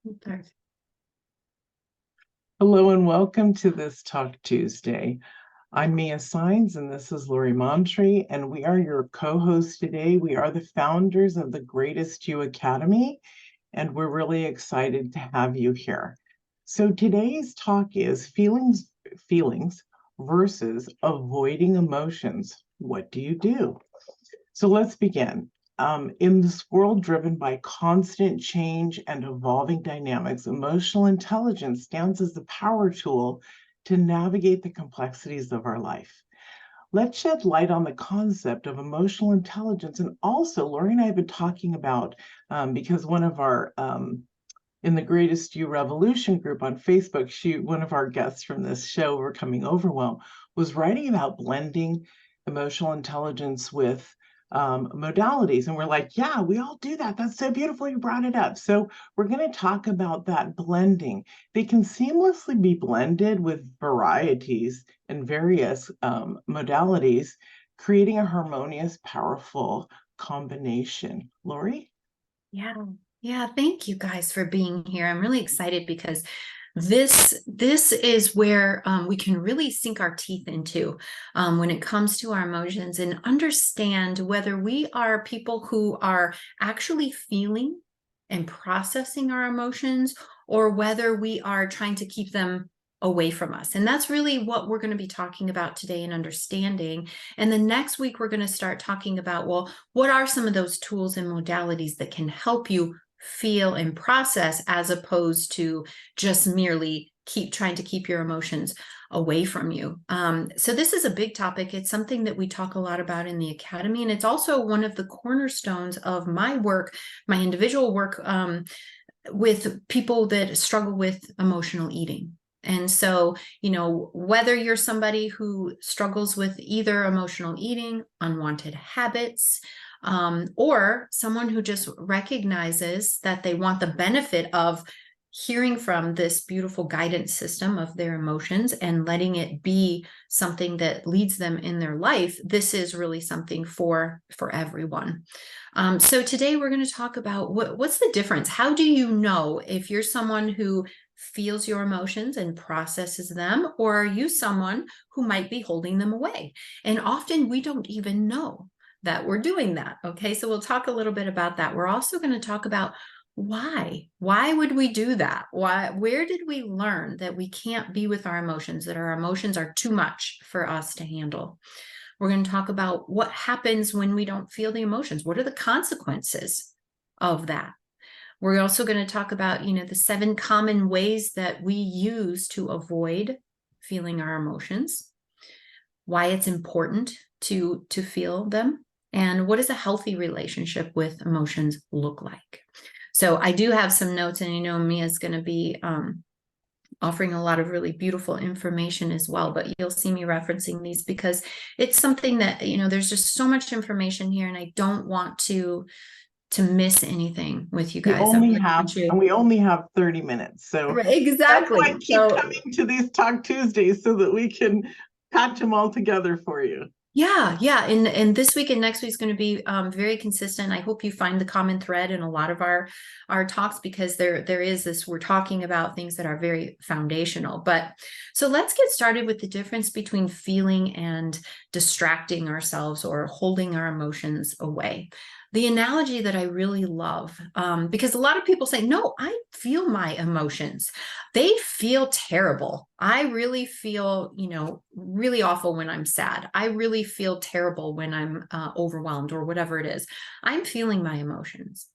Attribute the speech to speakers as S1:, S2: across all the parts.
S1: Okay.
S2: Hello and welcome to this Talk Tuesday. I'm Mia Saenz and this is Lori Montry, and we are your co-hosts today. We are the founders of the Greatest You Academy, and we're really excited to have you here. So today's talk is feelings versus avoiding emotions. What do you do? So let's begin. In this world driven by constant change and evolving dynamics, emotional intelligence stands as the power tool to navigate the complexities of our life. Let's shed light on the concept of emotional intelligence. And also, Lori and I have been talking about, because one of our, in the Greatest You Revolution group on Facebook, one of our guests from this show, We're Coming Overwhelm, was writing about blending emotional intelligence with modalities. And we're like, yeah, we all do that. That's so beautiful you brought it up. So we're going to talk about that blending. They can seamlessly be blended with varieties and various modalities, creating a harmonious, powerful combination. Lori?
S1: Yeah. Yeah. Thank you guys for being here. I'm really excited because this is where we can really sink our teeth into when it comes to our emotions and understand whether we are people who are actually feeling and processing our emotions, or whether we are trying to keep them away from us. And that's really what we're going to be talking about today and understanding. And the next week, we're going to start talking about, well, what are some of those tools and modalities that can help you feel and process, as opposed to just merely trying to keep your emotions away from you. So this is a big topic. It's something that we talk a lot about in the Academy. And it's also one of the cornerstones of my work, my individual work with people that struggle with emotional eating. And so, whether you're somebody who struggles with either emotional eating, unwanted habits, or someone who just recognizes that they want the benefit of hearing from this beautiful guidance system of their emotions and letting it be something that leads them in their life, this is really something for everyone. So today we're going to talk about what's the difference. How do you know if you're someone who feels your emotions and processes them, or are you someone who might be holding them away? And often we don't even know that we're doing that. Okay, so we'll talk a little bit about that. We're also going to talk about why would we do that? Where did we learn that we can't be with our emotions, that our emotions are too much for us to handle? We're going to talk about what happens when we don't feel the emotions. What are the consequences of that? We're also going to talk about, the 7 common ways that we use to avoid feeling our emotions, why it's important to feel them, and what does a healthy relationship with emotions look like. So I do have some notes, and Mia's going to be offering a lot of really beautiful information as well, but you'll see me referencing these because it's something that, there's just so much information here, and I don't want to miss anything with you guys.
S2: We only have 30 minutes. So
S1: Right,
S2: that's why I
S1: exactly.
S2: keep coming to these Talk Tuesdays so that we can patch them all together for you.
S1: Yeah. And this week and next week is going to be very consistent. I hope you find the common thread in a lot of our talks, because there is this, we're talking about things that are very foundational. But so let's get started with the difference between feeling and distracting ourselves or holding our emotions away. The analogy that I really love, because a lot of people say, no, I feel my emotions. They feel terrible. I really feel, really awful when I'm sad. I really feel terrible when I'm overwhelmed, or whatever it is. I'm feeling my emotions.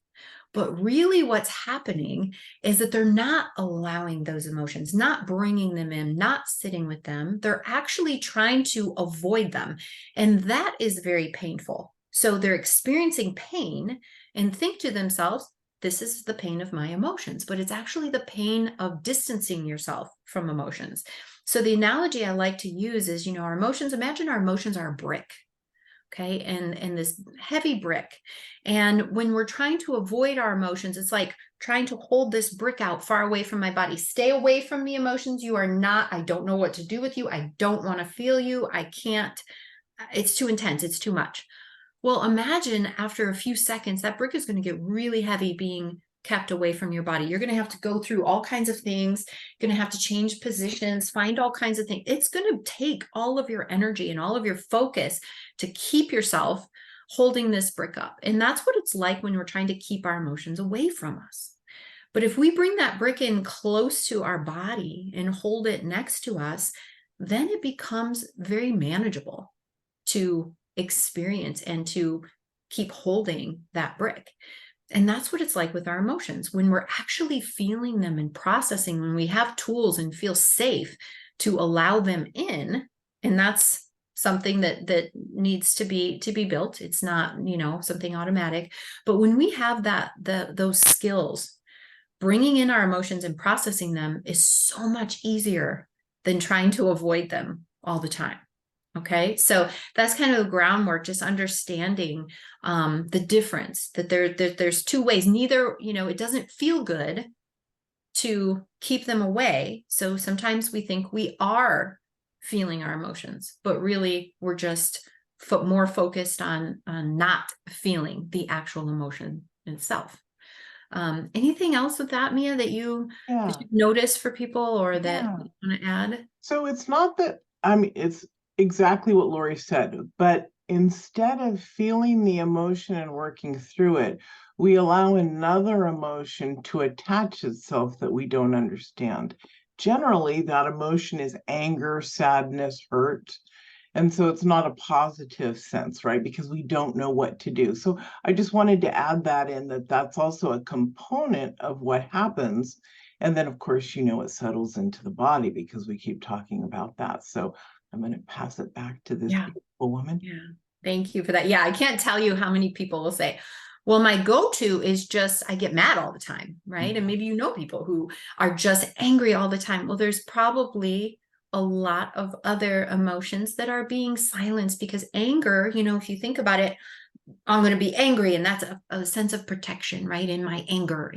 S1: But really what's happening is that they're not allowing those emotions, not bringing them in, not sitting with them. They're actually trying to avoid them. And that is very painful. So they're experiencing pain and think to themselves, this is the pain of my emotions, but it's actually the pain of distancing yourself from emotions. So the analogy I like to use is, our emotions, imagine our emotions are a brick. Okay. And this heavy brick. And when we're trying to avoid our emotions, it's like trying to hold this brick out far away from my body. Stay away from the emotions. You are not, I don't know what to do with you. I don't want to feel you. I can't, it's too intense. It's too much. Well, imagine after a few seconds, that brick is going to get really heavy being kept away from your body. You're going to have to go through all kinds of things. You're going to have to change positions, find all kinds of things. It's going to take all of your energy and all of your focus to keep yourself holding this brick up. And that's what it's like when we're trying to keep our emotions away from us. But if we bring that brick in close to our body and hold it next to us, then it becomes very manageable to experience and to keep holding that brick. And that's what it's like with our emotions. When we're actually feeling them and processing, when we have tools and feel safe to allow them in, and that's something that needs to be built. It's not, something automatic. But when we have those skills, bringing in our emotions and processing them is so much easier than trying to avoid them all the time. Okay, so that's kind of the groundwork, just understanding the difference, that there's two ways. Neither, it doesn't feel good to keep them away. So sometimes we think we are feeling our emotions, but really we're just more focused on not feeling the actual emotion itself. Anything else with that, Mia, that you notice for people, or that you want to add?
S2: So it's not that, it's exactly what Lori said, but instead of feeling the emotion and working through it, we allow another emotion to attach itself that we don't understand. Generally, that emotion is anger, sadness, hurt. And so it's not a positive sense, right? Because we don't know what to do. So I just wanted to add that in, that's also a component of what happens. And then, of course, it settles into the body because we keep talking about that. So I'm going to pass it back to this beautiful woman.
S1: Yeah. Thank you for that. Yeah. I can't tell you how many people will say, well, my go-to is just, I get mad all the time, right? And maybe people who are just angry all the time. Well, there's probably a lot of other emotions that are being silenced, because anger, if you think about it, I'm going to be angry, and that's a sense of protection, right? In my anger,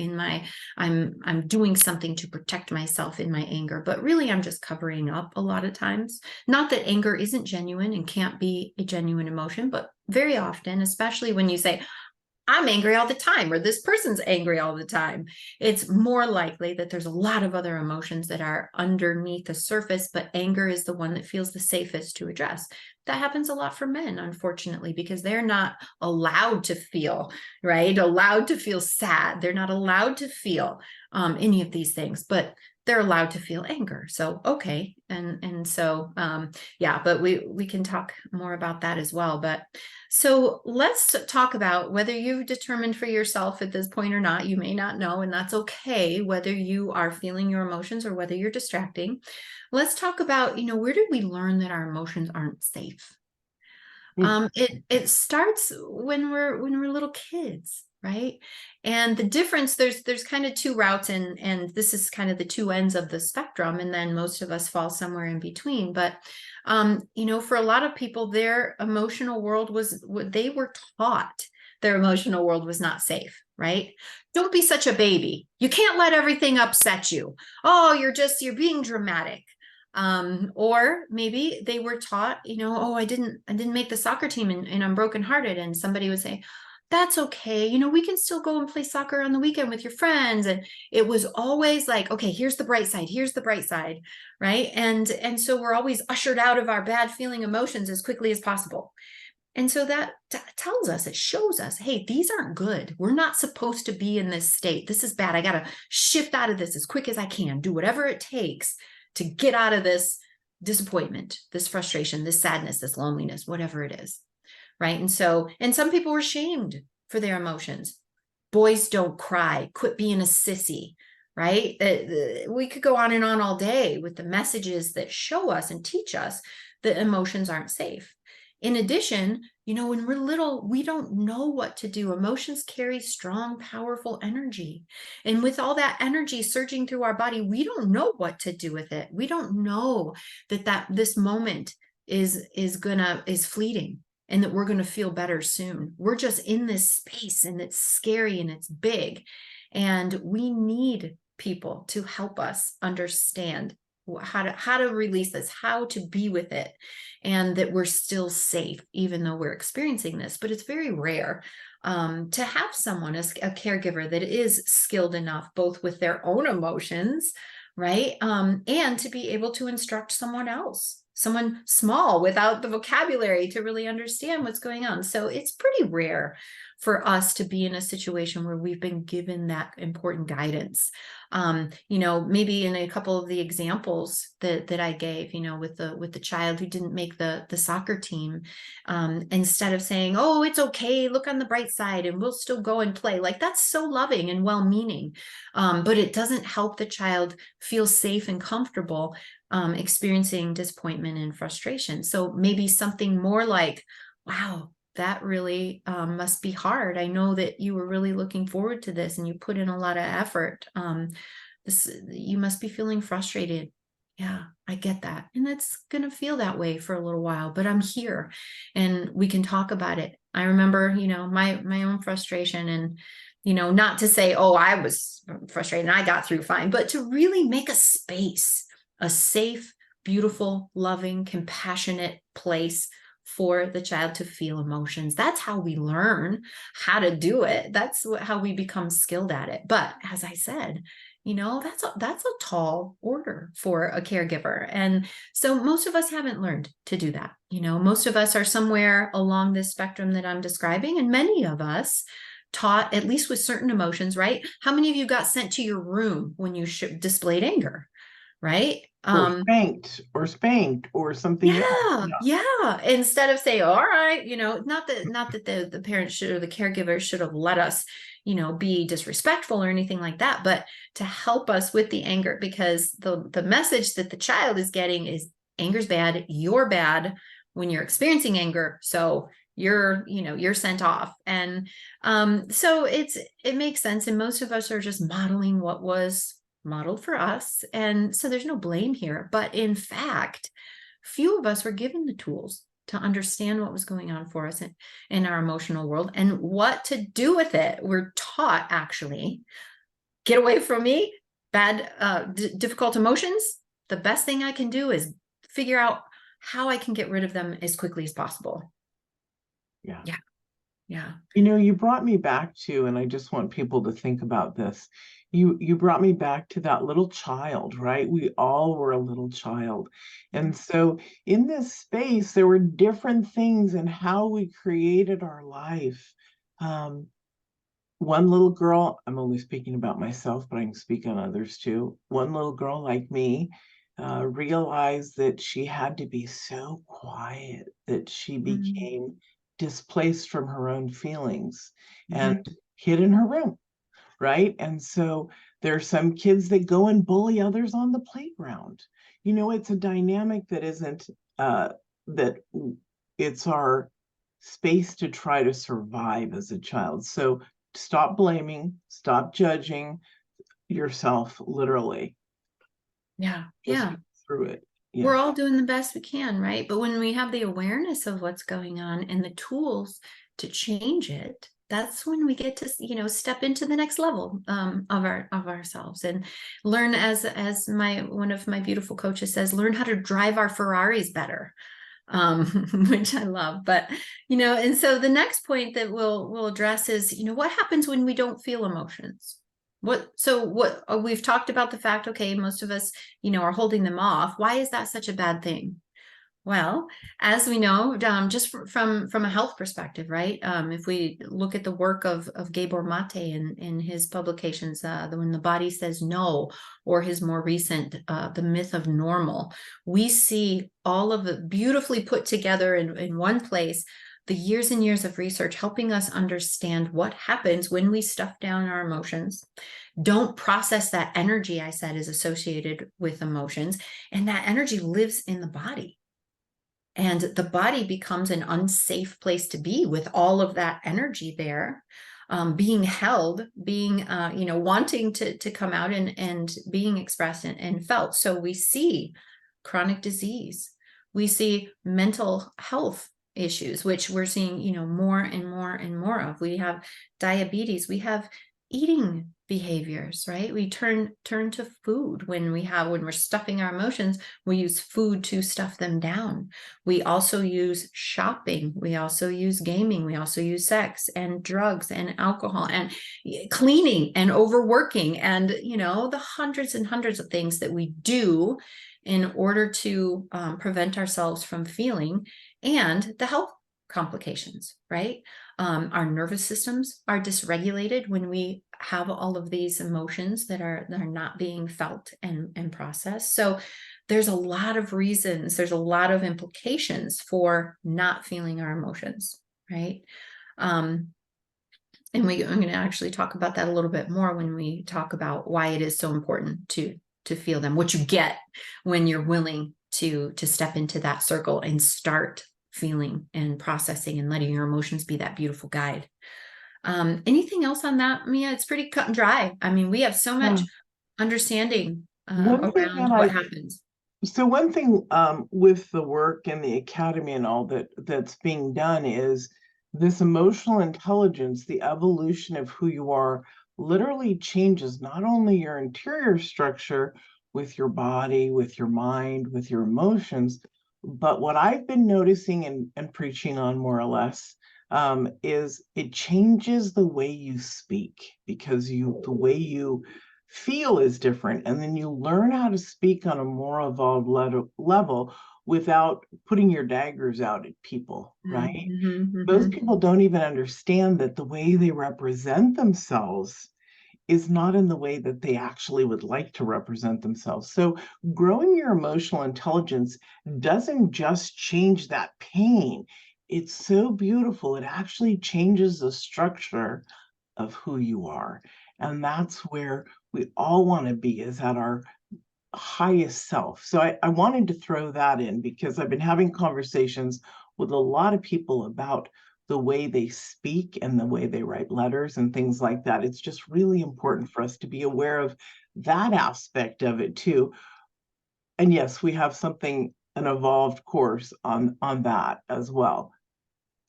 S1: I'm doing something to protect myself in my anger, but really I'm just covering up a lot of times. Not that anger isn't genuine and can't be a genuine emotion, but very often, especially when you say, I'm angry all the time, or this person's angry all the time, it's more likely that there's a lot of other emotions that are underneath the surface, but anger is the one that feels the safest to address. That happens a lot for men, unfortunately, because they're not allowed to feel, right? Allowed to feel sad. They're not allowed to feel any of these things, but they're allowed to feel anger. So, okay. And so, but we can talk more about that as well. But so let's talk about whether you've determined for yourself at this point or not. You may not know, and that's okay, whether you are feeling your emotions or whether you're distracting. Let's talk about, where did we learn that our emotions aren't safe? It starts when we're little kids, right? And the difference, there's kind of two routes, and this is kind of the two ends of the spectrum, and then most of us fall somewhere in between. But for a lot of people, their emotional world they were taught their emotional world was not safe, right? Don't be such a baby. You can't let everything upset you. Oh, you're being dramatic. Or maybe they were taught, oh, I didn't make the soccer team, and I'm brokenhearted. And somebody would say, that's okay. We can still go and play soccer on the weekend with your friends. And it was always like, okay, here's the bright side. Here's the bright side. Right. And so we're always ushered out of our bad feeling emotions as quickly as possible. And so that tells us, it shows us, hey, these aren't good. We're not supposed to be in this state. This is bad. I got to shift out of this as quick as I can, do whatever it takes to get out of this disappointment, this frustration, this sadness, this loneliness, whatever it is. Right. And some people were shamed for their emotions. Boys don't cry, quit being a sissy, right? We could go on and on all day with the messages that show us and teach us that emotions aren't safe. In addition, when we're little, we don't know what to do. Emotions carry strong, powerful energy. And with all that energy surging through our body, we don't know what to do with it. We don't know that this moment is fleeting, and that we're going to feel better soon. We're just in this space, and it's scary and it's big. And we need people to help us understand how to release this, how to be with it, and that we're still safe, even though we're experiencing this. But it's very rare. to have someone, a caregiver that is skilled enough, both with their own emotions, right? And to be able to instruct someone else, someone small without the vocabulary to really understand what's going on. So it's pretty rare for us to be in a situation where we've been given that important guidance. Maybe in a couple of the examples that I gave, with the child who didn't make the soccer team, instead of saying, "Oh, it's okay, look on the bright side and we'll still go and play," like that's so loving and well-meaning, but it doesn't help the child feel safe and comfortable experiencing disappointment and frustration. So maybe something more like, "Wow, that really must be hard. I know that you were really looking forward to this and you put in a lot of effort. You must be feeling frustrated. Yeah, I get that. And it's going to feel that way for a little while, but I'm here and we can talk about it." I remember, my own frustration, and, not to say, "Oh, I was frustrated and I got through fine," but to really make a space, a safe, beautiful, loving, compassionate place for the child to feel emotions. That's how we learn how to do it. That's how we become skilled at it. But as I said, that's a tall order for a caregiver. And so most of us haven't learned to do that. Most of us are somewhere along this spectrum that I'm describing, and many of us taught, at least with certain emotions, right? How many of you got sent to your room when you displayed anger, right?
S2: Or spanked or something else.
S1: Yeah. Instead of saying, "All right," not that the parents should, or the caregiver should have let us, be disrespectful or anything like that, but to help us with the anger, because the message that the child is getting is anger's bad, you're bad when you're experiencing anger. So you're sent off. And so it makes sense. And most of us are just modeling what was modeled for us. And so there's no blame here. But in fact, few of us were given the tools to understand what was going on for us in our emotional world and what to do with it. We're taught, actually, get away from me, bad, difficult emotions. The best thing I can do is figure out how I can get rid of them as quickly as possible.
S2: Yeah.
S1: Yeah. Yeah.
S2: You brought me back to, and I just want people to think about this. You brought me back to that little child, right? We all were a little child. And so in this space, there were different things in how we created our life. One little girl, I'm only speaking about myself, but I can speak on others too. One little girl like me realized that she had to be so quiet that she became displaced from her own feelings and hid in her room, right? And so there are some kids that go and bully others on the playground. It's a dynamic that isn't, that it's our space to try to survive as a child. So stop blaming, stop judging yourself, literally.
S1: Yeah.
S2: Just
S1: Yeah.
S2: move through it.
S1: We're
S2: Yeah.
S1: all doing the best we can, right? But when we have the awareness of what's going on and the tools to change it, that's when we get to, step into the next level of ourselves and learn, as one of my beautiful coaches says, learn how to drive our Ferraris better, which I love. But and so the next point that we'll address is, what happens when we don't feel emotions? We've talked about the fact, okay, most of us, are holding them off. Why is that such a bad thing? Well, as we know, just from a health perspective, right? If we look at the work of Gabor Mate in his publications, When the Body Says No, or his more recent, The Myth of Normal, we see all of it beautifully put together in one place, the years and years of research helping us understand what happens when we stuff down our emotions, don't process that energy I said is associated with emotions, and that energy lives in the body. And the body becomes an unsafe place to be with all of that energy there, being held, being, wanting to come out and being expressed and felt. So we see chronic disease. We see mental health issues, which we're seeing, more and more and more of. We have diabetes. We have eating behaviors, right? We turn to food when we're stuffing our emotions. We use food to stuff them down. We also use shopping. We also use gaming. We also use sex and drugs and alcohol and cleaning and overworking and, the hundreds and hundreds of things that we do in order to prevent ourselves from feeling, and the health complications, right? Our nervous systems are dysregulated when we have all of these emotions that are not being felt and processed. So there's a lot of reasons, there's a lot of implications for not feeling our emotions, right? And I'm going to actually talk about that a little bit more when we talk about why it is so important to feel them, what you get when you're willing to step into that circle and start feeling and processing and letting your emotions be that beautiful guide. Anything else on that, Mia? It's pretty cut and dry. I mean, we have so much understanding
S2: One thing
S1: around
S2: that
S1: what happens.
S2: So one thing with the work and the academy and all that's being done is this emotional intelligence, the evolution of who you are, literally changes not only your interior structure with your body, with your mind, with your emotions, but what I've been noticing and preaching on more or less is it changes the way you speak, because the way you feel is different, and then you learn how to speak on a more evolved level without putting your daggers out at people, right? Most people don't even understand that the way they represent themselves is not in the way that they actually would like to represent themselves. So growing your emotional intelligence doesn't just change that pain. It's so beautiful. It actually changes the structure of who you are. And that's where we all want to be, is at our highest self. So I wanted to throw that in because I've been having conversations with a lot of people about the way they speak and the way they write letters and things like that. It's just really important for us to be aware of that aspect of it too. And yes, we have an evolved course on that as well,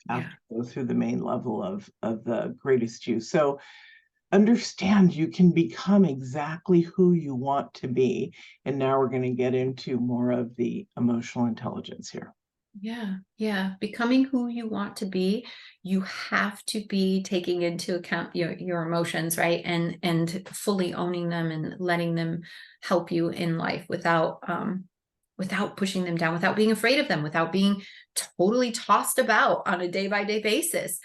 S2: after we go through the main level of the greatest you. So understand you can become exactly who you want to be. And now we're going to get into more of the emotional intelligence here.
S1: Yeah. Becoming who you want to be, you have to be taking into account your emotions, right? And fully owning them and letting them help you in life without pushing them down, without being afraid of them, without being totally tossed about on a day-by-day basis,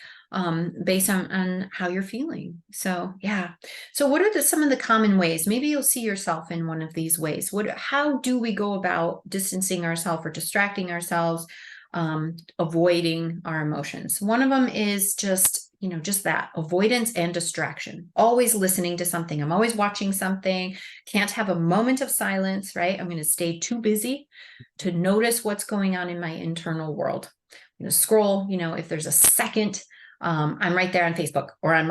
S1: based on how you're feeling. So yeah. So what are some of the common ways? Maybe you'll see yourself in one of these ways. How do we go about distancing ourselves or distracting ourselves, avoiding our emotions? One of them is just that avoidance and distraction, always listening to something. I'm always watching something, can't have a moment of silence, right? I'm going to stay too busy to notice what's going on in my internal world. I'm going to scroll, if there's a second, I'm right there on Facebook, or I'm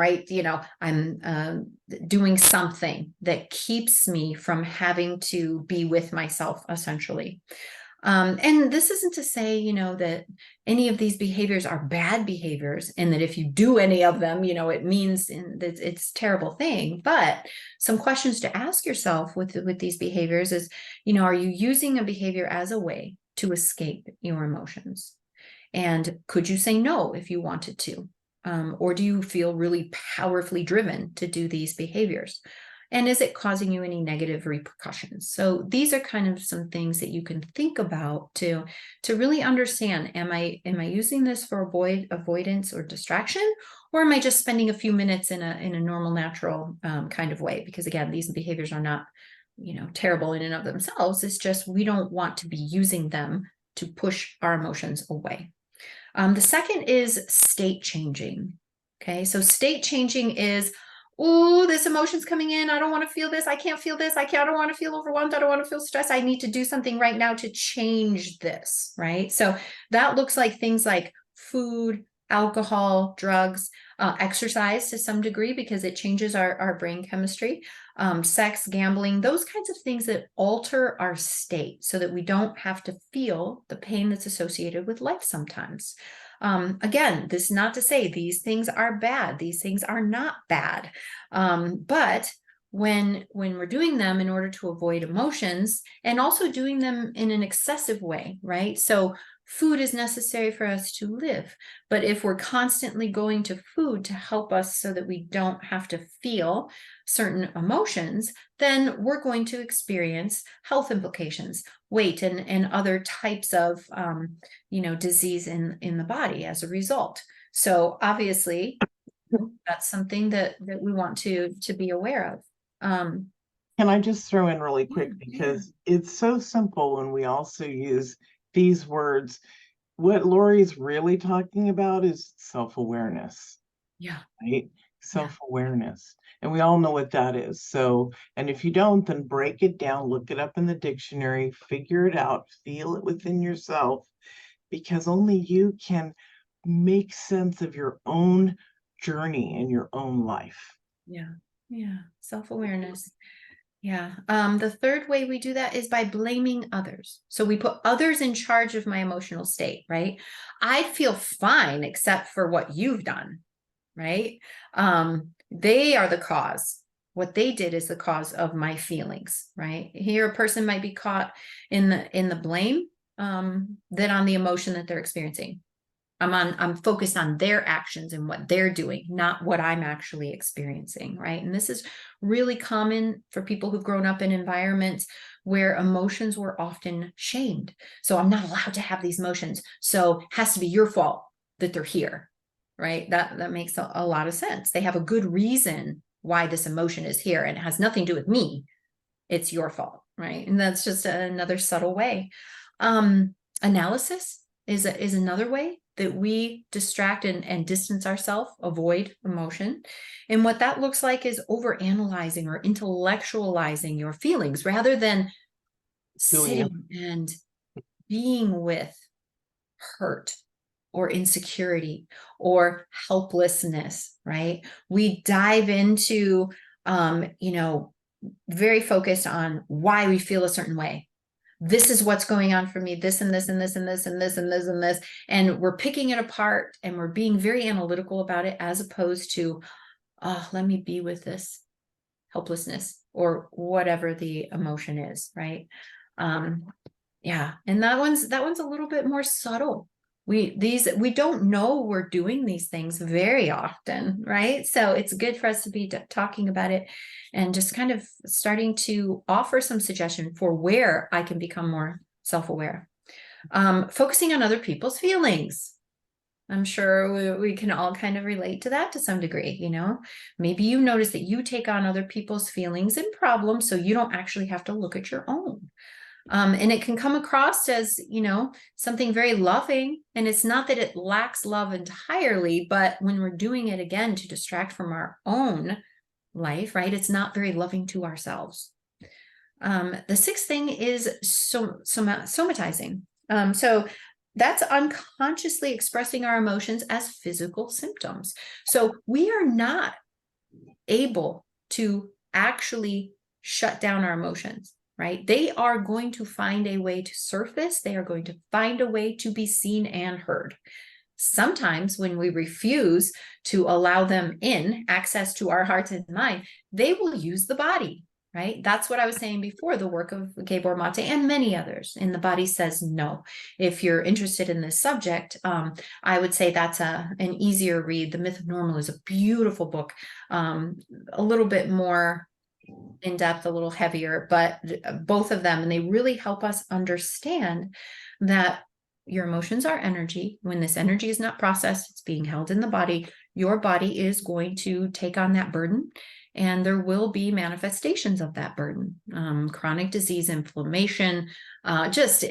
S1: doing something that keeps me from having to be with myself, essentially. And this isn't to say, that any of these behaviors are bad behaviors, and that if you do any of them, it means that it's a terrible thing. But some questions to ask yourself with these behaviors is, are you using a behavior as a way to escape your emotions? And could you say no if you wanted to? Or do you feel really powerfully driven to do these behaviors? And is it causing you any negative repercussions? So these are kind of some things that you can think about to really understand, am I using this for avoidance or distraction, or am I just spending a few minutes in a normal, natural kind of way? Because again, these behaviors are not, terrible in and of themselves. It's just we don't want to be using them to push our emotions away. The second is state changing. Okay, so state changing is, oh, this emotion's coming in. I don't want to feel this. I can't feel this. I don't want to feel overwhelmed. I don't want to feel stressed. I need to do something right now to change this, right? So that looks like things like food, alcohol, drugs, exercise to some degree, because it changes our brain chemistry, sex, gambling, those kinds of things that alter our state so that we don't have to feel the pain that's associated with life sometimes. Again, this is not to say these things are bad. These things are not bad. But when we're doing them in order to avoid emotions, and also doing them in an excessive way, right? So food is necessary for us to live. But if we're constantly going to food to help us so that we don't have to feel certain emotions, then we're going to experience health implications, weight, and other types of disease in the body as a result. So obviously, that's something that we want to be aware of.
S2: Can I just throw in really quick,
S1: Yeah,
S2: because it's so simple when we also use these words. What Lori's really talking about is self-awareness,
S1: yeah,
S2: right?
S1: yeah,
S2: Self-awareness. And we all know what that is. So, and if you don't, then break it down, look it up in the dictionary, figure it out, feel it within yourself, because only you can make sense of your own journey in your own life.
S1: yeah, yeah. Self-awareness. Yeah. The third way we do that is by blaming others. So we put others in charge of my emotional state, right? I feel fine except for what you've done, right? They are the cause. What they did is the cause of my feelings, right? Here, a person might be caught in the blame, than on the emotion that they're experiencing. I'm focused on their actions and what they're doing, not what I'm actually experiencing, right? And this is really common for people who've grown up in environments where emotions were often shamed. So I'm not allowed to have these emotions. So it has to be your fault that they're here, right? That makes a lot of sense. They have a good reason why this emotion is here, and it has nothing to do with me. It's your fault, right? And that's just another subtle way. Analysis is another way that we distract and distance ourselves, avoid emotion. And what that looks like is over analyzing or intellectualizing your feelings rather than
S2: Doing it.
S1: sitting and being with hurt or insecurity or helplessness, right? We dive into, very focused on why we feel a certain way. This is what's going on for me, this and this and this and this and this and this and this. And we're picking it apart and we're being very analytical about it, as opposed to, oh, let me be with this helplessness or whatever the emotion is, right? Yeah. And that one's a little bit more subtle. We don't know we're doing these things very often, right? So it's good for us to be talking about it and just kind of starting to offer some suggestion for where I can become more self-aware. Focusing on other people's feelings. I'm sure we can all kind of relate to that to some degree, Maybe you notice that you take on other people's feelings and problems so you don't actually have to look at your own. And it can come across as, something very loving. And it's not that it lacks love entirely, but when we're doing it again to distract from our own life, right, it's not very loving to ourselves. The sixth thing is somatizing. So that's unconsciously expressing our emotions as physical symptoms. So we are not able to actually shut down our emotions, right? They are going to find a way to surface. They are going to find a way to be seen and heard. Sometimes when we refuse to allow them in access to our hearts and mind, they will use the body, right? That's what I was saying before, the work of Gabor Mate and many others. And the body says no. If you're interested in this subject, I would say that's an easier read. The Myth of Normal is a beautiful book, a little bit more in depth, a little heavier, but both of them, and they really help us understand that your emotions are energy. When this energy is not processed, it's being held in the body. Your body is going to take on that burden, and there will be manifestations of that burden, chronic disease, inflammation, just,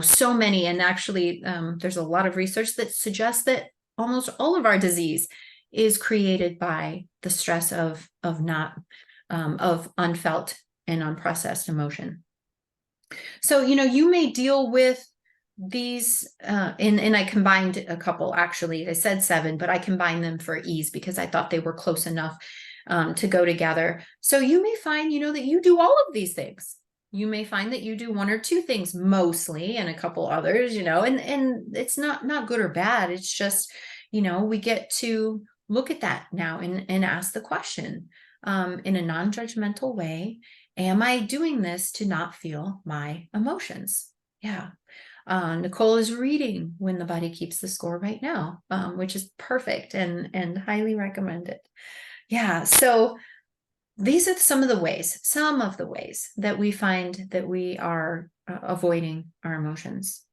S1: so many. And actually, there's a lot of research that suggests that almost all of our disease is created by the stress of not of unfelt and unprocessed emotion. So, you may deal with these, and I combined a couple, actually. I said 7, but I combined them for ease because I thought they were close enough to go together. So you may find, that you do all of these things. You may find that you do one or two things mostly and a couple others, and it's not good or bad. It's just, we get to look at that now and ask the question in a non-judgmental way. Am I doing this to not feel my emotions? Yeah. Nicole is reading When the Body Keeps the Score right now, which is perfect and highly recommended. Yeah. So these are some of the ways that we find that we are avoiding our emotions.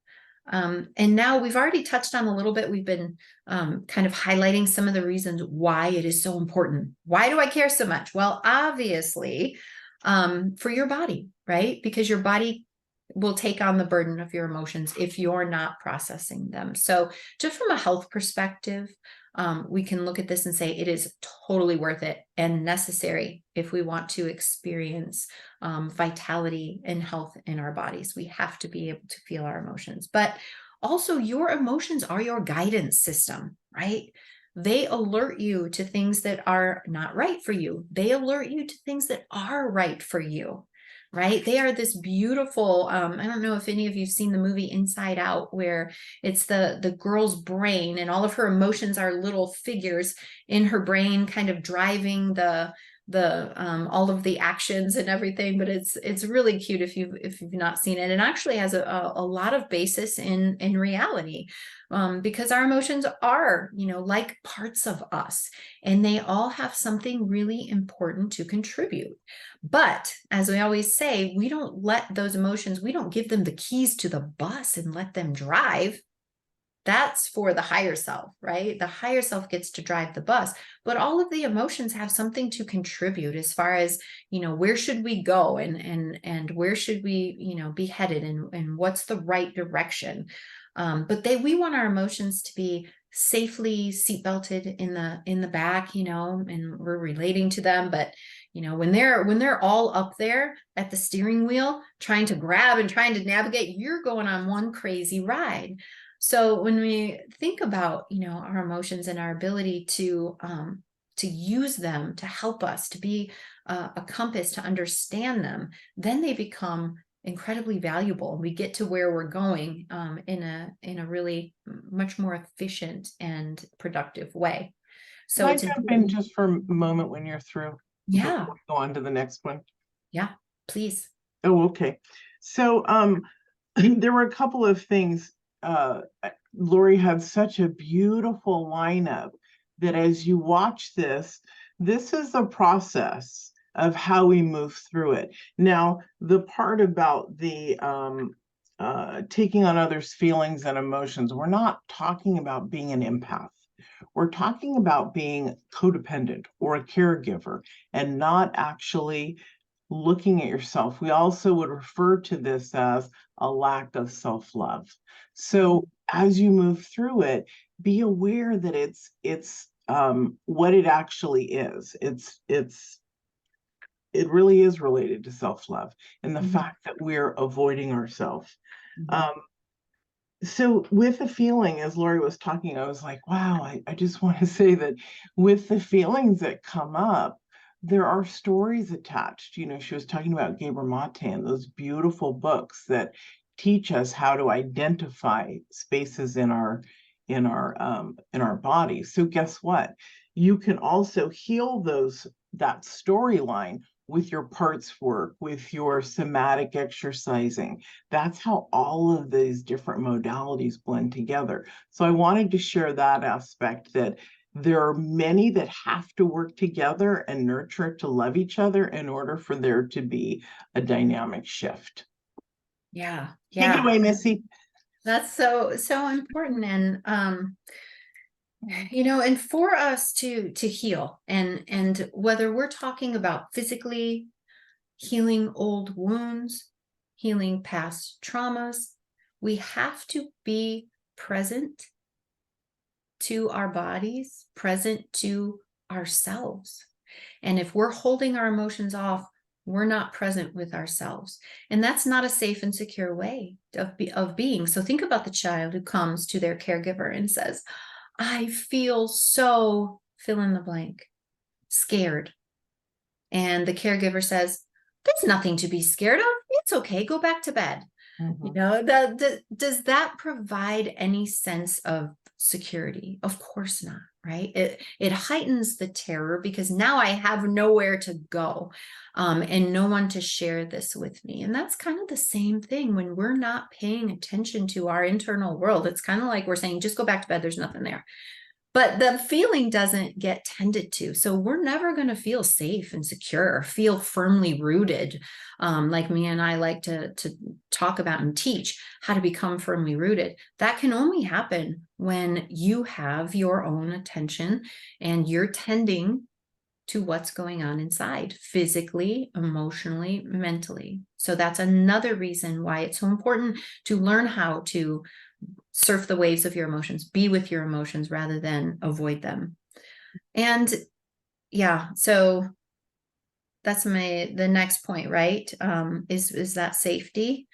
S1: And now we've already touched on a little bit. We've been kind of highlighting some of the reasons why it is so important. Why do I care so much? Well, obviously, for your body, right? Because your body will take on the burden of your emotions if you're not processing them. So just from a health perspective, we can look at this and say it is totally worth it and necessary if we want to experience vitality and health in our bodies. We have to be able to feel our emotions, but also your emotions are your guidance system, right? They alert you to things that are not right for you. They alert you to things that are right for you, right? They are this beautiful, I don't know if any of you've seen the movie Inside Out, where it's the girl's brain and all of her emotions are little figures in her brain kind of driving the all of the actions and everything. But it's really cute if you've not seen it, and actually has a lot of basis in reality, because our emotions are, like parts of us, and they all have something really important to contribute. But as we always say, we don't let those emotions, we don't give them the keys to the bus and let them drive. That's for the higher self, right? The higher self gets to drive the bus, but all of the emotions have something to contribute as far as, where should we go and where should we, be headed, and what's the right direction. But we want our emotions to be safely seatbelted in the back, and we're relating to them. But when they're all up there at the steering wheel trying to grab and trying to navigate, you're going on one crazy ride. So when we think about, our emotions and our ability to use them to help us, to be a compass, to understand them, then they become incredibly valuable. We get to where we're going in a really much more efficient and productive way.
S2: Can
S1: So
S2: I
S1: it's
S2: jump in
S1: important.
S2: just for a moment when you're through before
S1: Yeah,
S2: we go on to the next one?
S1: yeah, please.
S2: Oh, okay. So there were a couple of things. Lori had such a beautiful lineup that as you watch this is a process of how we move through it. Now, the part about the taking on others' feelings and emotions, we're not talking about being an empath. We're talking about being codependent or a caregiver and not actually looking at yourself. We also would refer to this as a lack of self-love. So as you move through it, be aware that it's what it actually is. It really is related to self-love and the fact that we're avoiding ourselves. So with the feeling, as Lori was talking, I was like, wow, I just want to say that with the feelings that come up, there are stories attached. She was talking about Gabor Mate and those beautiful books that teach us how to identify spaces in our body. So guess what? You can also heal that storyline with your parts work, with your somatic exercising. That's how all of these different modalities blend together. So I wanted to share that aspect, that there are many that have to work together and nurture to love each other in order for there to be a dynamic shift.
S1: Yeah,
S2: Take it
S1: yeah.
S2: away, Missy.
S1: That's so important. And and for us to heal, and whether we're talking about physically healing old wounds, healing past traumas, we have to be present to our bodies, present to ourselves. And if we're holding our emotions off, we're not present with ourselves. And that's not a safe and secure way of being. So think about the child who comes to their caregiver and says, I feel so fill in the blank, scared. And the caregiver says, there's nothing to be scared of. it's okay, go back to bed. You
S2: Mhm.
S1: know, does that provide any sense of security? Of course not, right? It heightens the terror because now I have nowhere to go, and no one to share this with me. And that's kind of the same thing when we're not paying attention to our internal world. It's kind of like we're saying, just go back to bed, there's nothing there. But the feeling doesn't get tended to. So we're never going to feel safe and secure, feel firmly rooted. Like me and I like to talk about and teach how to become firmly rooted. That can only happen when you have your own attention and you're tending to what's going on inside, physically, emotionally, mentally. So that's another reason why it's so important to learn how to surf the waves of your emotions, be with your emotions rather than avoid them. And yeah, so that's the next point, right? Is that safety.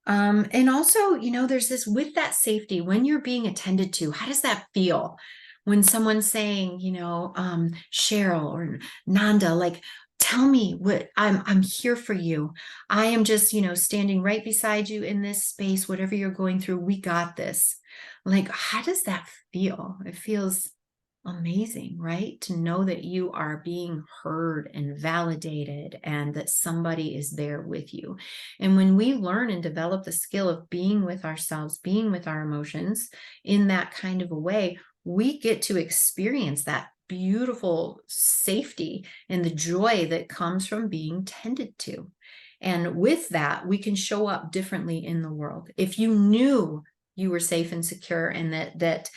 S1: And also, there's this with that safety, when you're being attended to, how does that feel? When someone's saying, Cheryl or Nanda, like, tell me what I'm here for you. I am just, standing right beside you in this space, whatever you're going through, we got this. Like, how does that feel? It feels amazing, right? To know that you are being heard and validated and that somebody is there with you. And when we learn and develop the skill of being with ourselves, being with our emotions in that kind of a way, we get to experience that beautiful safety and the joy that comes from being tended to. And with that, we can show up differently in the world. If you knew you were safe and secure and that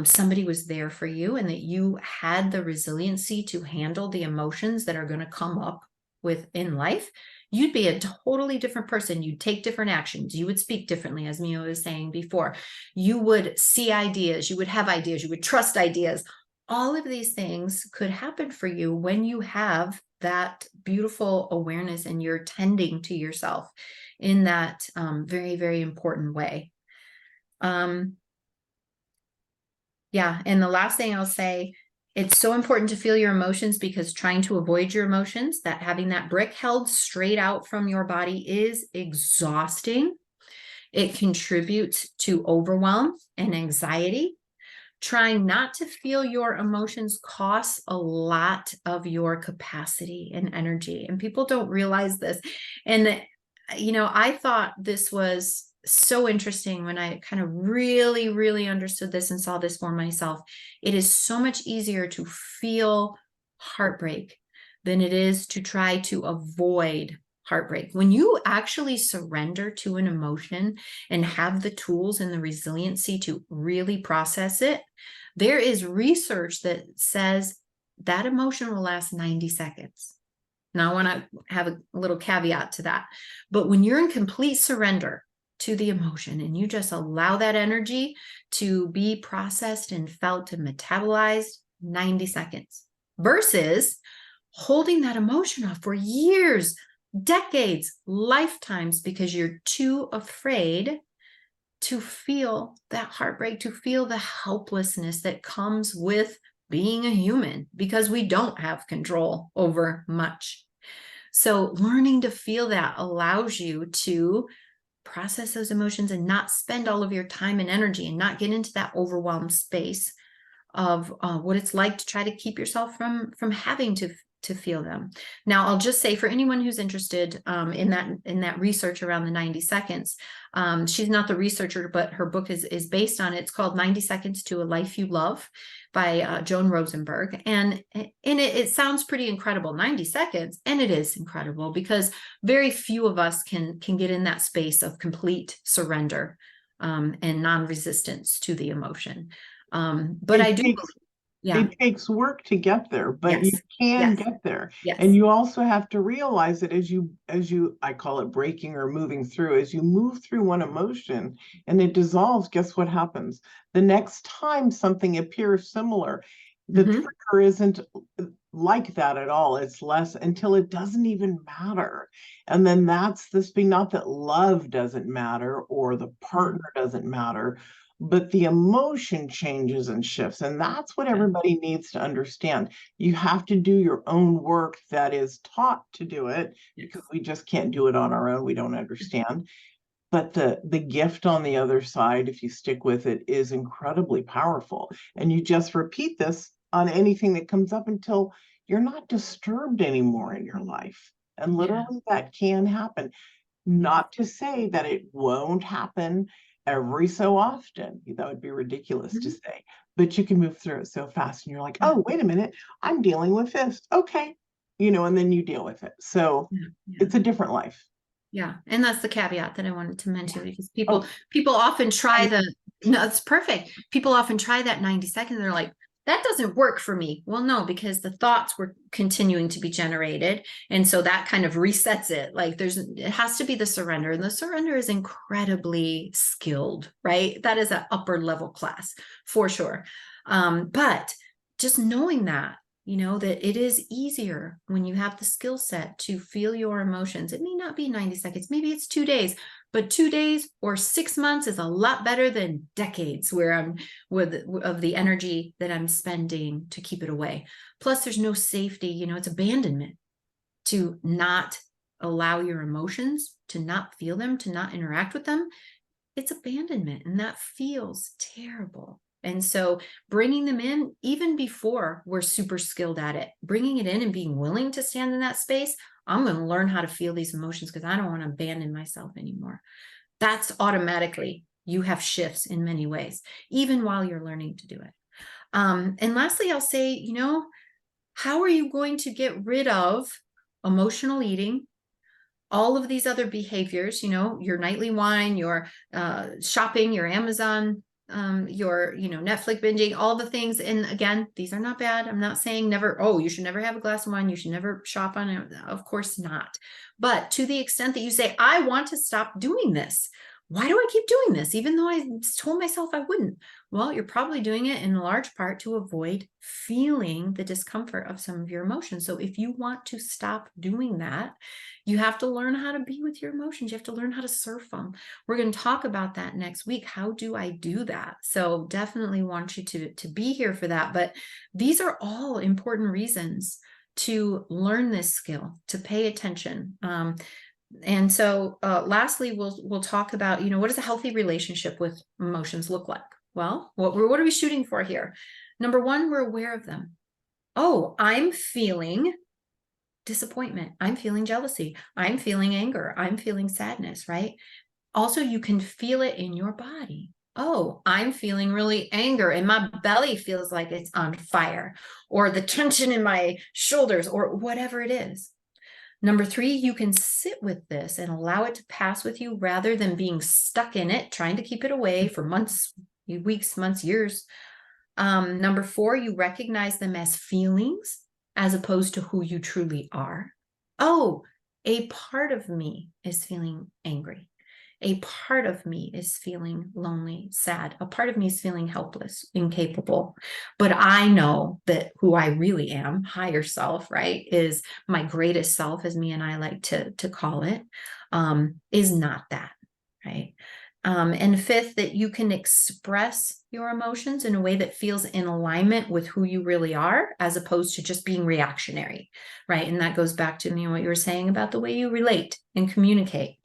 S1: somebody was there for you and that you had the resiliency to handle the emotions that are going to come up within life, you'd be a totally different person. You'd take different actions. You would speak differently, as Mio was saying before. You would see ideas. You would have ideas. You would trust ideas. All of these things could happen for you when you have that beautiful awareness and you're tending to yourself in that very, very important way. Yeah. And the last thing I'll say, it's so important to feel your emotions because trying to avoid your emotions, that having that brick held straight out from your body is exhausting. It contributes to overwhelm and anxiety. Trying not to feel your emotions costs a lot of your capacity and energy. And people don't realize this. And, I thought this was so interesting when I kind of really, really understood this and saw this for myself. It is so much easier to feel heartbreak than it is to try to avoid heartbreak. When you actually surrender to an emotion and have the tools and the resiliency to really process it, there is research that says that emotion will last 90 seconds. Now, I want to have a little caveat to that. But when you're in complete surrender to the emotion and you just allow that energy to be processed and felt and metabolized, 90 seconds versus holding that emotion off for years, decades, lifetimes, because you're too afraid to feel that heartbreak, to feel the helplessness that comes with being a human, because we don't have control over much. So learning to feel that allows you to process those emotions and not spend all of your time and energy and not get into that overwhelmed space of what it's like to try to keep yourself from having to feel them. Now, I'll just say for anyone who's interested in that research around the 90 seconds, she's not the researcher, but her book is based on it. It's called 90 Seconds to a Life You Love by Joan Rosenberg. And in it sounds pretty incredible, 90 seconds. And it is incredible because very few of us can get in that space of complete surrender and non-resistance to the emotion. But I do believe, yeah.
S2: It takes work to get there, but you
S1: Yes.
S2: can
S1: Yes.
S2: get there.
S1: Yes.
S2: And you also have to realize that as you, I call it breaking or moving through, as you move through one emotion and it dissolves, guess what happens? The next time something appears similar, the trigger isn't like that at all. It's less until it doesn't even matter. And then that's this being, not that love doesn't matter or the partner doesn't matter, but the emotion changes and shifts. And that's what everybody needs to understand. You have to do your own work that is taught to do it, because we just can't do it on our own. We don't understand. But the gift on the other side, if you stick with it, is incredibly powerful. And you just repeat this on anything that comes up until you're not disturbed anymore in your life. And literally that can happen. Not to say that it won't happen every so often. That would be ridiculous to say. But you can move through it so fast and you're like, oh, wait a minute, I'm dealing with this. Okay. And then you deal with it. So it's a different life.
S1: Yeah. And that's the caveat that I wanted to mention, because
S2: Oh,
S1: people often try no, it's perfect. People often try that 90 seconds. They're like, that doesn't work for me. Well, no, because the thoughts were continuing to be generated. And so that kind of resets it. Like it has to be the surrender. And the surrender is incredibly skilled, right? That is an upper level class for sure. But just knowing that, that it is easier when you have the skill set to feel your emotions. It may not be 90 seconds, maybe it's 2 days, but 2 days or 6 months is a lot better than decades where I'm of the energy that I'm spending to keep it away. Plus, there's no safety, it's abandonment to not allow your emotions, to not feel them, to not interact with them. It's abandonment, and that feels terrible. And so bringing them in, even before we're super skilled at it, bringing it in and being willing to stand in that space, I'm going to learn how to feel these emotions because I don't want to abandon myself anymore. That's automatically, you have shifts in many ways, even while you're learning to do it. And lastly, I'll say, how are you going to get rid of emotional eating, all of these other behaviors, your nightly wine, your shopping, your Amazon, your, Netflix binging, all the things. And again, these are not bad. I'm not saying never, you should never have a glass of wine. You should never shop on it. Of course not. But to the extent that you say, I want to stop doing this. Why do I keep doing this? Even though I told myself I wouldn't. Well, you're probably doing it in large part to avoid feeling the discomfort of some of your emotions. So if you want to stop doing that, you have to learn how to be with your emotions. You have to learn how to surf them. We're going to talk about that next week. How do I do that? So definitely want you to be here for that. But these are all important reasons to learn this skill, to pay attention. And so lastly, we'll talk about, what does a healthy relationship with emotions look like? Well, what are we shooting for here? Number one, we're aware of them. Oh, I'm feeling disappointment. I'm feeling jealousy. I'm feeling anger. I'm feeling sadness, right? Also, you can feel it in your body. Oh, I'm feeling really anger and my belly feels like it's on fire, or the tension in my shoulders, or whatever it is. Number three, you can sit with this and allow it to pass with you rather than being stuck in it, trying to keep it away for months, weeks, months, years. Number four, you recognize them as feelings as opposed to who you truly are. Oh, a part of me is feeling angry. A part of me is feeling lonely, sad. A part of me is feeling helpless, incapable. But I know that who I really am, higher self, right, is my greatest self, as me and I like to call it, is not that, right? And fifth, that you can express your emotions in a way that feels in alignment with who you really are, as opposed to just being reactionary, right? And that goes back to what you were saying about the way you relate and communicate.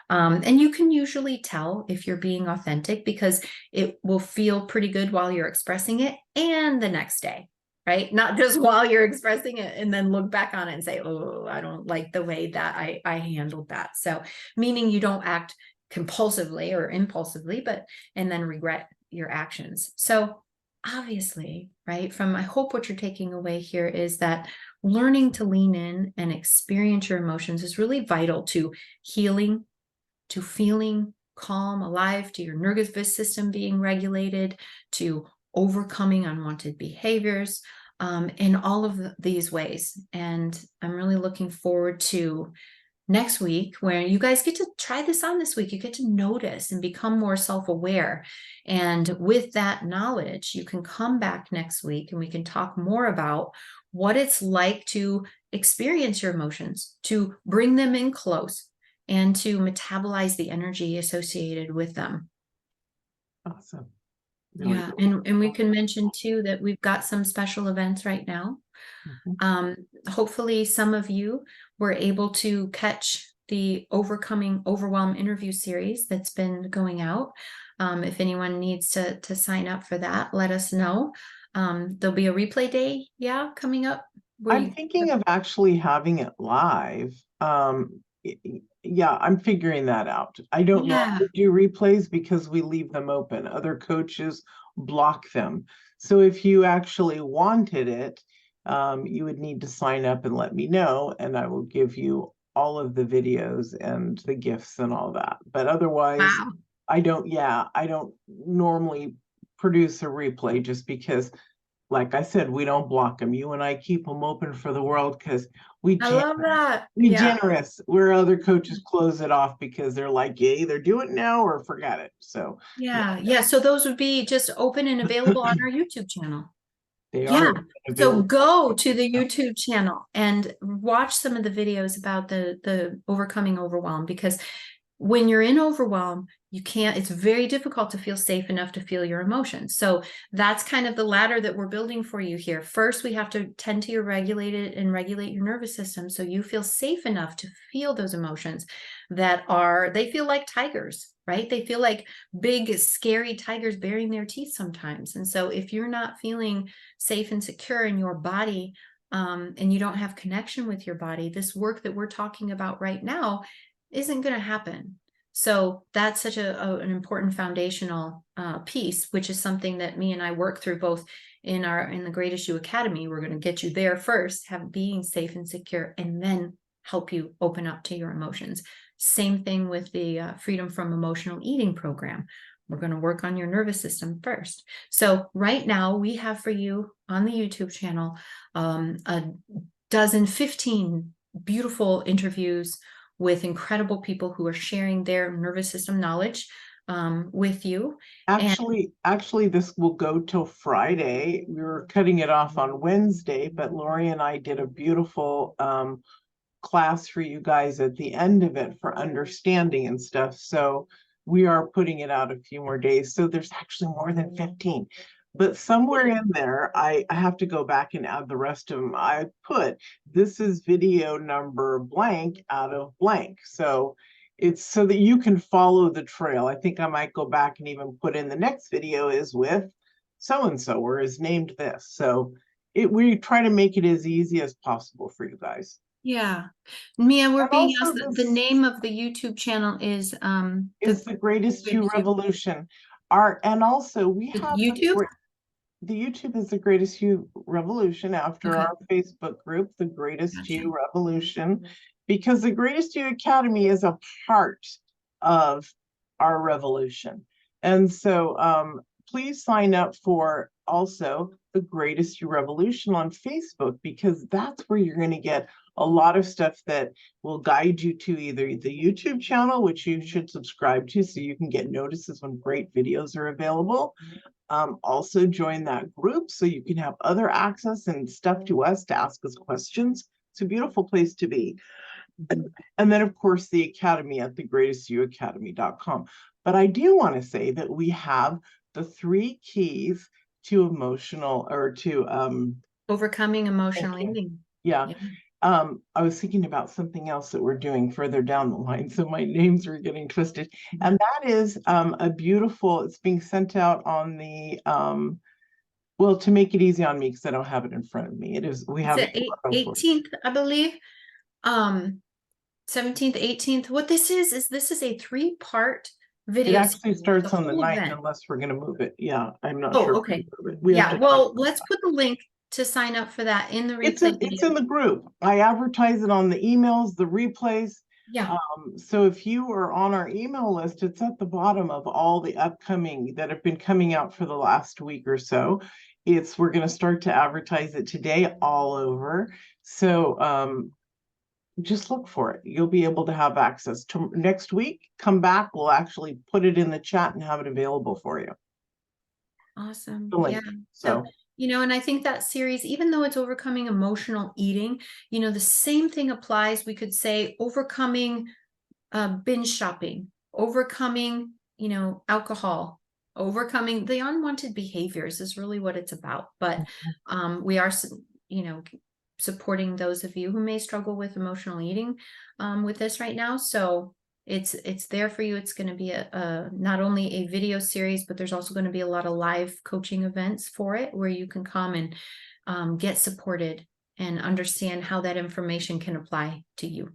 S1: And you can usually tell if you're being authentic because it will feel pretty good while you're expressing it and the next day, right? Not just while you're expressing it and then look back on it and say, oh, I don't like the way that I handled that. So meaning you don't act compulsively or impulsively, and then regret your actions. So obviously, right, I hope what you're taking away here is that learning to lean in and experience your emotions is really vital to healing, to feeling calm, alive, to your nervous system being regulated, to overcoming unwanted behaviors, in all of these ways. And I'm really looking forward to next week, where you guys get to try this on this week. You get to notice and become more self-aware. And with that knowledge, you can come back next week and we can talk more about what it's like to experience your emotions, to bring them in close, and to metabolize the energy associated with them.
S2: Awesome. really
S1: Yeah,
S2: really
S1: and we can mention too that we've got some special events right now.
S2: Mhm.
S1: Um, Hopefully some of you were able to catch the Overcoming Overwhelm interview series that's been going out. If anyone needs to sign up for that, let us know. There'll be a replay day, yeah, coming up where
S2: I'm
S1: you,
S2: thinking of actually having it live. Yeah, I'm figuring that out. I don't
S1: yeah,
S2: normally do replays because we leave them open. Other coaches block them. So if you actually wanted it, you would need to sign up and let me know, and I will give you all of the videos and the gifts and all that. But otherwise,
S1: wow.
S2: I don't normally produce a replay just because like I said, we don't block them. You and I keep them open for the world because we
S1: I
S2: gen
S1: love that.
S2: we
S1: Yeah.
S2: generous. Where other coaches close it off because they're like, yeah, either do it now or forget it. So yeah,
S1: Yeah. Yeah. So those would be just open and available on our YouTube channel.
S2: they
S1: Yeah.
S2: are
S1: So
S2: available.
S1: go to the YouTube channel and watch some of the videos about the overcoming overwhelm, because when you're in overwhelm, you can't, it's very difficult to feel safe enough to feel your emotions. So that's kind of the ladder that we're building for you here. First, we have to tend to your regulated and regulate your nervous system so you feel safe enough to feel those emotions that are, they feel like tigers, right? They feel like big, scary tigers baring their teeth sometimes. And so if you're not feeling safe and secure in your body, and you don't have connection with your body, this work that we're talking about right now isn't going to happen. So that's such an important foundational piece, which is something that me and I work through both in the Greatest You Academy. We're going to get you there first, have being safe and secure, and then help you open up to your emotions. Same thing with the Freedom from Emotional Eating program. We're going to work on your nervous system first. So right now we have for you on the YouTube channel a dozen, 15 beautiful interviews with incredible people who are sharing their nervous system knowledge with you. And
S2: Actually, this will go till Friday. We were cutting it off on Wednesday, but Lori and I did a beautiful class for you guys at the end of it for understanding and stuff. So we are putting it out a few more days. So there's actually more than 15. But somewhere in there, I have to go back and add the rest of them. I put this is video number blank out of blank. So it's so that you can follow the trail. I think I might go back and even put in the next video is with so and so or is named this. So we try to make it as easy as possible for you guys.
S1: yeah, Mia, we're
S2: And
S1: being asked
S2: also
S1: the
S2: this
S1: name of the YouTube channel is
S2: is the greatest you
S1: Greatest You.
S2: revolution. Our and also we
S1: It's
S2: have
S1: YouTube.
S2: the YouTube is the greatest you revolution after
S1: Okay,
S2: our Facebook group, the greatest
S1: gotcha.
S2: you revolution, because the greatest you academy is a part of our revolution. And so please sign up for also the greatest you revolution on Facebook, because that's where you're going to get a lot of stuff that will guide you to either the YouTube channel, which you should subscribe to so you can get notices when great videos are available. Also join that group so you can have other access and stuff to us to ask us questions. It's a beautiful place to be. And then, of course, the Academy at thegreatestyouacademy.com. But I do want to say that we have the 3 keys to emotional or to
S1: Overcoming
S2: thank
S1: emotional
S2: you.
S1: eating.
S2: Yeah.
S1: Yeah.
S2: I was thinking about something else that we're doing further down the line, so my names are getting twisted. And that is a beautiful, it's being sent out on the well, to make it easy on me because I don't have it in front of me. It is we
S1: It's
S2: have it
S1: the
S2: tomorrow for
S1: 18th, I believe. Um, 17th, 18th. What this is a 3-part
S2: it
S1: video
S2: actually
S1: series, the
S2: starts on the
S1: whole
S2: 9th
S1: event.
S2: unless we're gonna move it. Yeah, I'm not
S1: Oh,
S2: sure if we
S1: okay.
S2: move it. We have
S1: Yeah,
S2: to talk
S1: well,
S2: about
S1: let's
S2: that.
S1: put the link to sign up for that in the
S2: It's
S1: replay
S2: in
S1: video.
S2: the group. I advertise it on the emails, the replays.
S1: Yeah.
S2: So if you are on our email list, it's at the bottom of all the upcoming that have been coming out for the last week or so. We're going to start to advertise it today all over. So just look for it. You'll be able to have access to next week. Come back. We'll actually put it in the chat and have it available for you.
S1: Awesome.
S2: The
S1: Yeah.
S2: link.
S1: So,
S2: So
S1: and I think that series, even though it's overcoming emotional eating, the same thing applies. We could say overcoming binge shopping, overcoming, alcohol, overcoming the unwanted behaviors is really what it's about. But we are, you know, supporting those of you who may struggle with emotional eating with this right now. So it's there for you. It's going to be a not only a video series, but there's also going to be a lot of live coaching events for it where you can come and get supported and understand how that information can apply to you.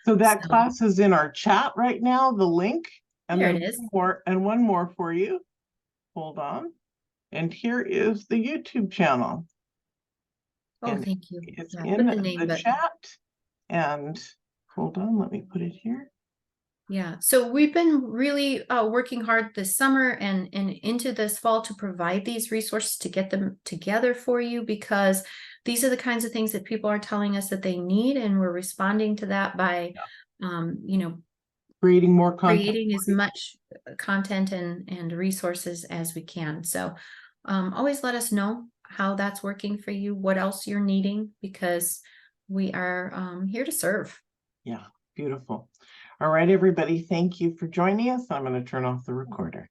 S2: So that
S1: So
S2: class is in our chat right now, the link, and
S1: there
S2: then
S1: it is.
S2: one more for you. Hold on. And here is the YouTube channel.
S1: Oh,
S2: And
S1: thank you.
S2: it's
S1: Yeah,
S2: in
S1: put the name,
S2: the
S1: but
S2: chat. And hold on, let me put it here.
S1: yeah. So we've been really working hard this summer and into this fall to provide these resources to get them together for you, because these are the kinds of things that people are telling us that they need, and we're responding to that by, you know,
S2: Creating more content.
S1: creating as much content and resources as we can. So always let us know how that's working for you, what else you're needing, because we are here to serve.
S2: Yeah, beautiful. All right, everybody, thank you for joining us. I'm going to turn off the recorder.